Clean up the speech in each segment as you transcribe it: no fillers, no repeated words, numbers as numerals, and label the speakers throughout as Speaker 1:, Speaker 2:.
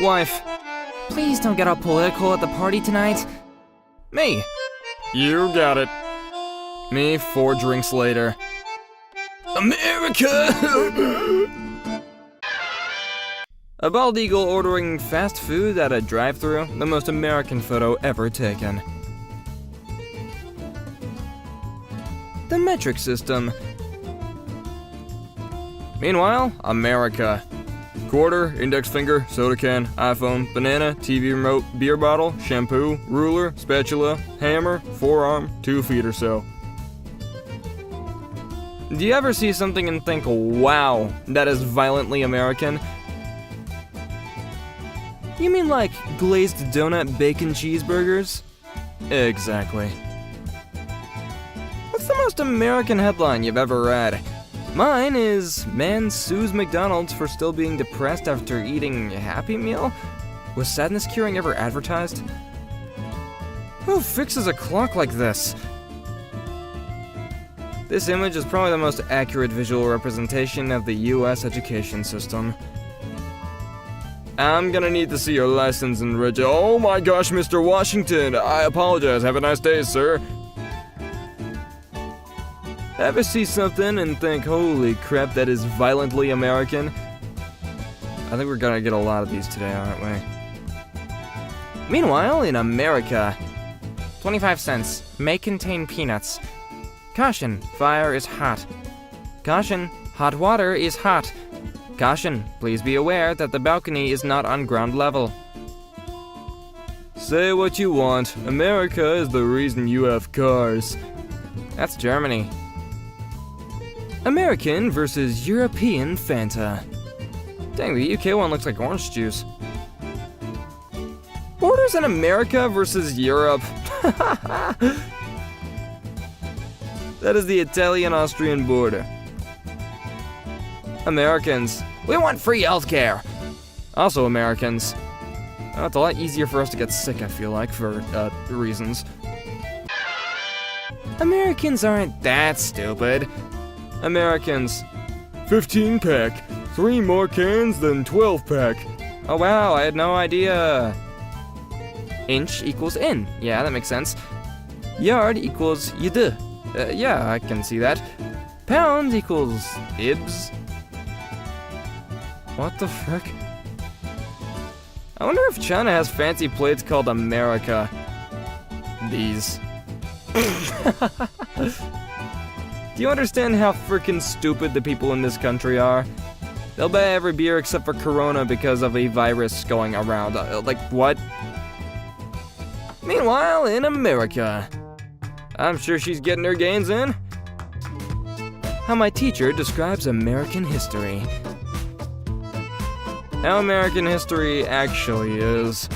Speaker 1: Wife, please don't get all political at the party tonight. Me. You got it. Me, 4 drinks later. America! A bald eagle ordering fast food at a drive-thru, the most American photo ever taken. The metric system. Meanwhile, America. Quarter, index finger, soda can, iPhone, banana, TV remote, beer bottle, shampoo, ruler, spatula, hammer, forearm, 2 feet or so. Do you ever see something and think, wow, that is violently American? You mean like glazed donut bacon cheeseburgers? Exactly. What's the most American headline you've ever read? Mine is, man sues McDonald's for still being depressed after eating a Happy Meal? Was sadness curing ever advertised? Who fixes a clock like this? This image is probably the most accurate visual representation of the US education system. I'm gonna need to see your license and oh my gosh, Mr. Washington, I apologize, have a nice day, sir. Ever see something and think, holy crap, that is violently American? I think we're gonna get a lot of these today, aren't we? Meanwhile, in America, 25 cents, may contain peanuts. Caution, fire is hot. Caution, hot water is hot. Caution, please be aware that the balcony is not on ground level. Say what you want, America is the reason you have cars. That's Germany. American versus European Fanta. Dang, the UK one looks like orange juice. Borders in America versus Europe. That is the Italian-Austrian border. Americans. We want free healthcare. Also Americans. Oh, it's a lot easier for us to get sick, I feel like, for reasons. Americans aren't that stupid. Americans. 15-pack. 3 more cans than 12-pack. Oh wow, I had no idea. Inch equals in. Yeah, that makes sense. Yard equals yd. Yeah, I can see that. Pound equals ibs. What the frick? I wonder if China has fancy plates called America. These. Do you understand how freaking stupid the people in this country are? They'll buy every beer except for Corona because of a virus going around. Like, what? Meanwhile, in America. I'm sure she's getting her gains in. How my teacher describes American history. How American history actually is.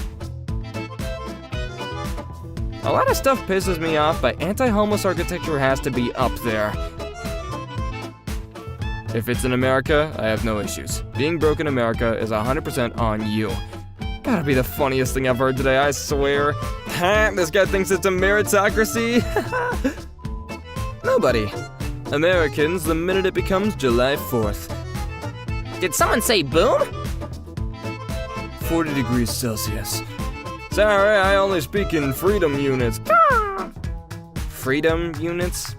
Speaker 1: A lot of stuff pisses me off, but anti-homeless architecture has to be up there. If it's in America, I have no issues. Being broke in America is 100% on you. Gotta be the funniest thing I've heard today, I swear. This guy thinks it's a meritocracy. Nobody. Americans the minute it becomes July 4th. Did someone say boom? 40 degrees Celsius. Sorry, I only speak in freedom units. Freedom units?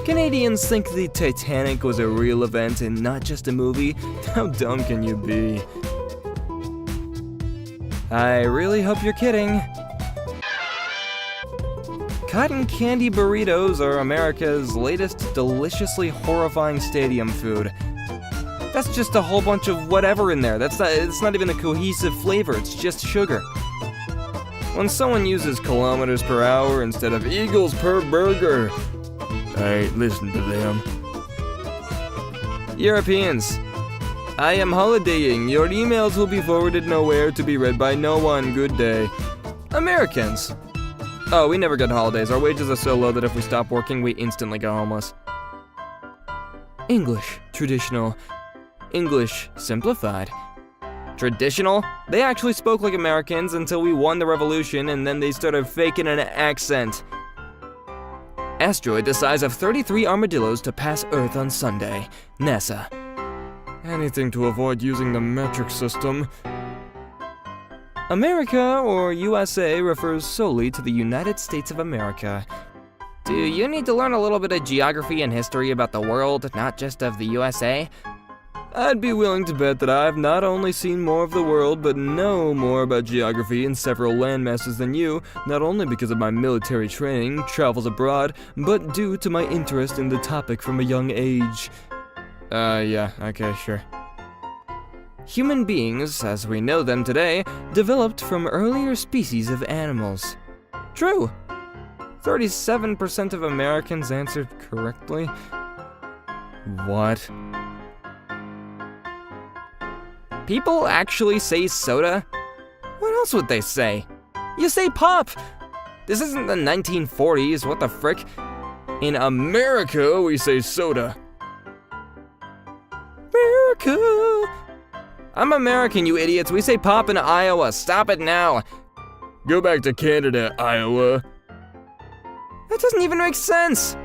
Speaker 1: Canadians think the Titanic was a real event and not just a movie? How dumb can you be? I really hope you're kidding. Cotton candy burritos are America's latest deliciously horrifying stadium food. That's just a whole bunch of whatever in there. It's not even a cohesive flavor, it's just sugar. When someone uses kilometers per hour instead of eagles per burger, I listen to them. Europeans. I am holidaying. Your emails will be forwarded nowhere to be read by no one. Good day. Americans. Oh, we never get holidays. Our wages are so low that if we stop working, we instantly go homeless. English. Traditional. English simplified. Traditional? They actually spoke like Americans until we won the revolution and then they started faking an accent. Asteroid the size of 33 armadillos to pass Earth on Sunday. NASA. Anything to avoid using the metric system. America, or USA, refers solely to the United States of America. Do you need to learn a little bit of geography and history about the world, not just of the USA? I'd be willing to bet that I've not only seen more of the world, but know more about geography and several landmasses than you, not only because of my military training, travels abroad, but due to my interest in the topic from a young age. Yeah, okay, sure. Human beings, as we know them today, developed from earlier species of animals. True. 37% of Americans answered correctly. What? People actually say soda? What else would they say? You say pop! This isn't the 1940s, what the frick? In America, we say soda. America! I'm American, you idiots. We say pop in Iowa. Stop it now. Go back to Canada, Iowa. That doesn't even make sense.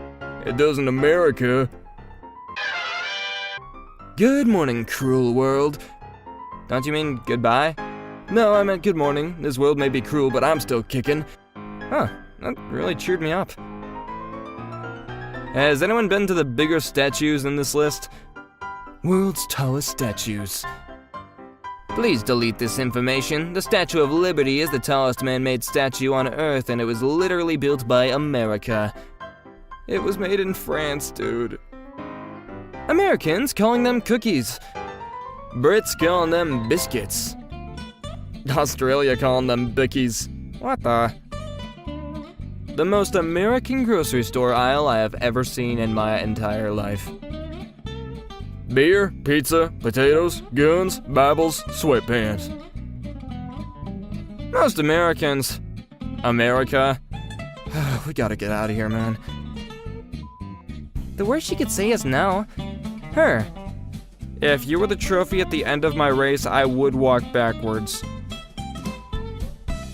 Speaker 1: It does in America. Good morning, cruel world. Don't you mean goodbye? No, I meant good morning. This world may be cruel, but I'm still kicking. Huh, that really cheered me up. Has anyone been to the bigger statues in this list? World's tallest statues. Please delete this information. The Statue of Liberty is the tallest man-made statue on Earth, and it was literally built by America. It was made in France, dude. Americans calling them cookies. Brits calling them biscuits. Australia calling them bickies. What the? The most American grocery store aisle I have ever seen in my entire life. Beer, pizza, potatoes, guns, Bibles, sweatpants. Most Americans. America. We gotta get out of here, man. The worst she could say is no. Her. If you were the trophy at the end of my race, I would walk backwards.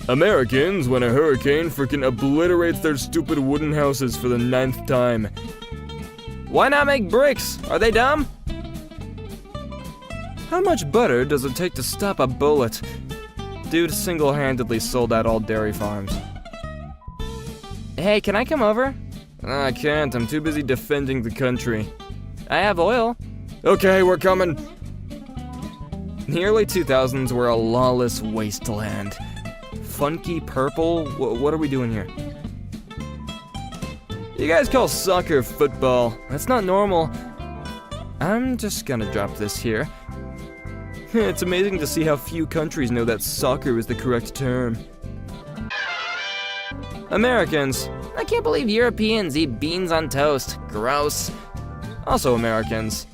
Speaker 1: Americans, when a hurricane freaking obliterates their stupid wooden houses for the 9th time. Why not make bricks? Are they dumb? How much butter does it take to stop a bullet? Dude single-handedly sold out all dairy farms. Hey, can I come over? I can't, I'm too busy defending the country. I have oil. Okay, we're coming. The early 2000s were a lawless wasteland. Funky purple? What are we doing here? You guys call soccer football. That's not normal. I'm just gonna drop this here. It's amazing to see how few countries know that soccer is the correct term. Americans. I can't believe Europeans eat beans on toast. Gross. Also Americans.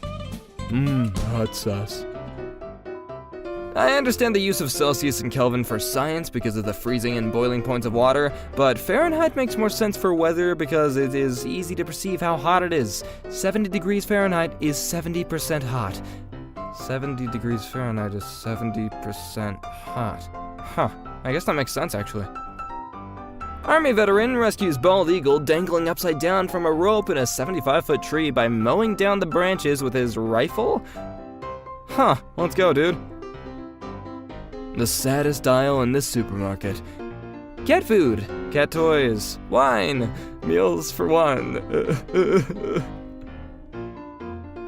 Speaker 1: Hot sauce. I understand the use of Celsius and Kelvin for science because of the freezing and boiling points of water, but Fahrenheit makes more sense for weather because it is easy to perceive how hot it is. 70 degrees Fahrenheit is 70% hot. 70 degrees Fahrenheit is 70% hot. Huh, I guess that makes sense actually. Army veteran rescues bald eagle dangling upside down from a rope in a 75-foot tree by mowing down the branches with his rifle? Huh, let's go, dude. The saddest aisle in this supermarket. Cat food, cat toys, wine, meals for one.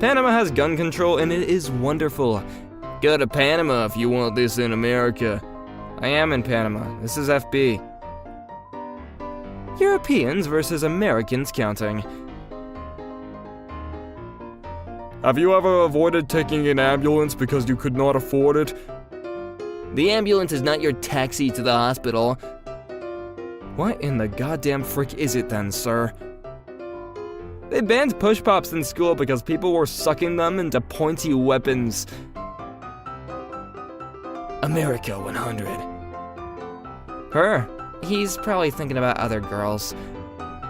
Speaker 1: Panama has gun control and it is wonderful. Go to Panama if you want this in America. I am in Panama, this is FB. Europeans versus Americans counting. Have you ever avoided taking an ambulance because you could not afford it? The ambulance is not your taxi to the hospital. What in the goddamn frick is it then, sir? They banned push pops in school because people were sucking them into pointy weapons. America 100. Her. He's probably thinking about other girls.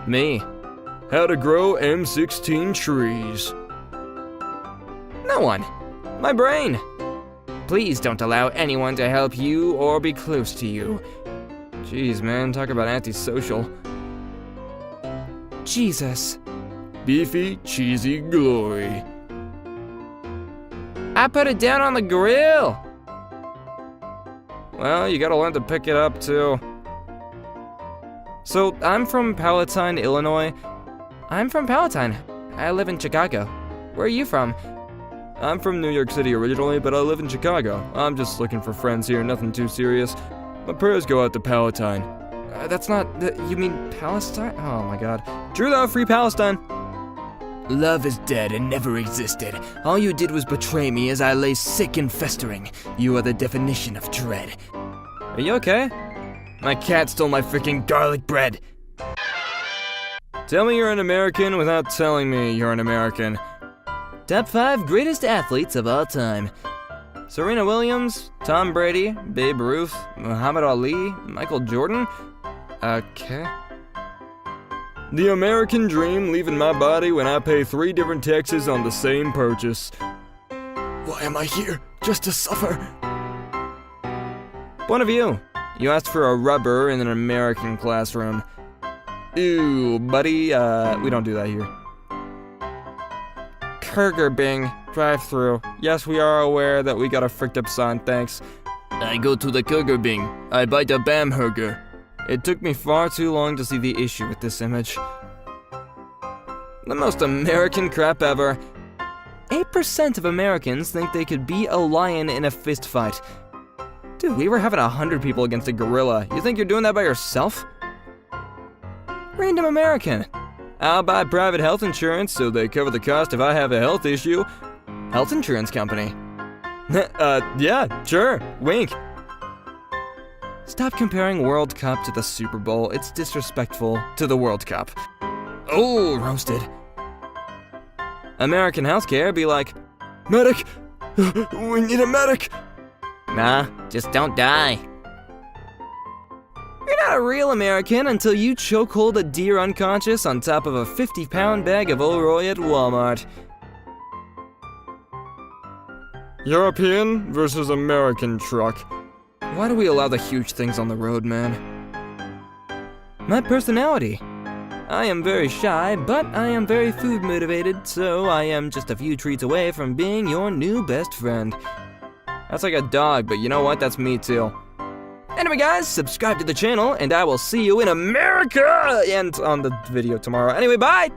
Speaker 1: Me. How to grow M16 trees. No one. My brain. Please don't allow anyone to help you or be close to you. Jeez, man, talk about antisocial. Jesus. Beefy, cheesy glory. I put it down on the grill. Well, you gotta learn to pick it up too. So, I'm from Palatine, Illinois. I'm from Palatine. I live in Chicago. Where are you from? I'm from New York City originally, but I live in Chicago. I'm just looking for friends here, nothing too serious. My prayers go out to Palatine. That's not... you mean Palestine? Oh my god. True though, free Palestine.
Speaker 2: Love is dead and never existed. All you did was betray me as I lay sick and festering. You are the definition of dread.
Speaker 1: Are you okay?
Speaker 2: My cat stole my freaking garlic bread.
Speaker 1: Tell me you're an American without telling me you're an American.
Speaker 2: Top 5 greatest athletes of all time.
Speaker 1: Serena Williams, Tom Brady, Babe Ruth, Muhammad Ali, Michael Jordan? Okay. The American dream leaving my body when I pay 3 different taxes on the same purchase.
Speaker 2: Why am I here? Just to suffer?
Speaker 1: Point of view. You asked for a rubber in an American classroom. Ew, buddy, we don't do that here. Burger Bing, drive-thru. Yes, we are aware that we got a fricked up sign, thanks.
Speaker 2: I go to the Burger Bing. I bite a bamburger.
Speaker 1: It took me far too long to see the issue with this image. The most American crap ever. 8% of Americans think they could beat a lion in a fist fight. Dude, we were having 100 people against a gorilla. You think you're doing that by yourself? Random American. I'll buy private health insurance so they cover the cost if I have a health issue. Health insurance company. Yeah, sure. Wink. Stop comparing World Cup to the Super Bowl. It's disrespectful to the World Cup. Oh, roasted. American healthcare be like, medic! We need a medic!
Speaker 2: Nah, just don't die.
Speaker 1: You're not a real American until you chokehold a deer unconscious on top of a 50-pound bag of O'Roy at Walmart. European versus American truck. Why do we allow the huge things on the road, man? My personality. I am very shy, but I am very food motivated, so I am just a few treats away from being your new best friend. That's like a dog, but you know what? That's me too. Anyway guys, subscribe to the channel, and I will see you in America! And on the video tomorrow. Anyway, bye!